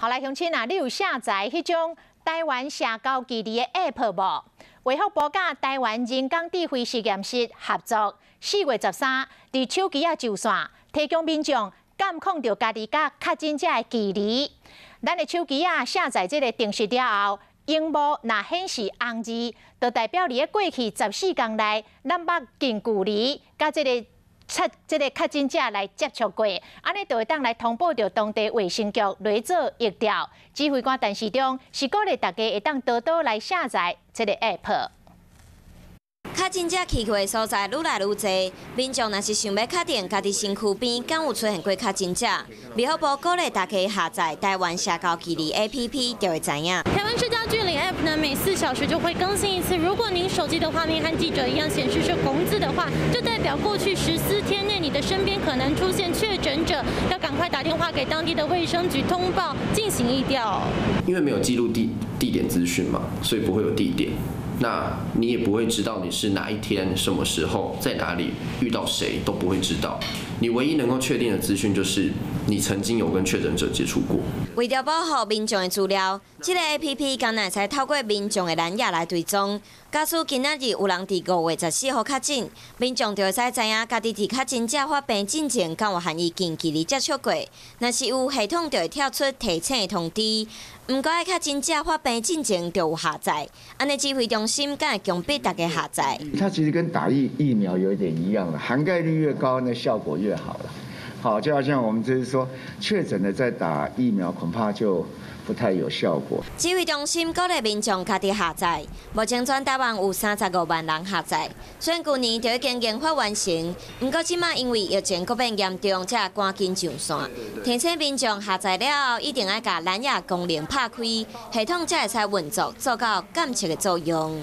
好来，乡亲啊，你有下载迄种台湾社交距离的 App 无？为福部甲台湾人工智慧实验室合作，4月13伫手机就线提供民众监控到家己甲确诊者的距离。咱的手机下载这个程式了后，荧幕若显示红字，就代表你的过去14天内，咱捌近距离甲这个确诊者来接触过，安尼就会当来通报到当地卫生局来做疫调。指挥官陈时中是鼓励大家会当多多来下载这个 app。确诊者去过的所在愈来愈多，民众若是想要确定家己身躯边敢有出现过确诊者，卫福部鼓励大家下载台湾社交距离 APP 就会知影。台湾社交距离 App 呢，每4小时就会更新一次。如果您手机的画面和记者一样显示是红字的话，就代表过去14天内你的身边可能出现确诊者，要赶快打电话给当地的卫生局通报，进行疫调。因为没有记录地点资讯嘛，所以不会有地点。那你也不会知道你是哪一天、什么时候、在哪里遇到谁都不会知道。你唯一能够确定的资讯就是你曾经有跟确诊者接触过。为了保护民众的资料，这个 APP 刚才才透过民众的蓝牙来追踪。假使今仔日有人伫5月14号确诊，民众就会使知影家己伫确诊者发病进前敢有和伊近距离接触过。若是有，系统就会跳出提醒的通知。唔过，确诊者发病进前就有下载，安尼指挥中心敢会强迫大家下载。它其实跟打疫苗有一点一样了，涵盖率越高，那效果越好了。好，就好像我们这是说，确诊的在打疫苗，恐怕就不太有效果。指挥中心鼓励民众家己下载，目前全台湾有35万人下载，虽然去年就已经研发完成，不过即马因为疫情搁变严重，才赶紧上线。提醒民众下载了后，一定要把蓝牙功能拍开，系统才会使运作，做到监测的作用。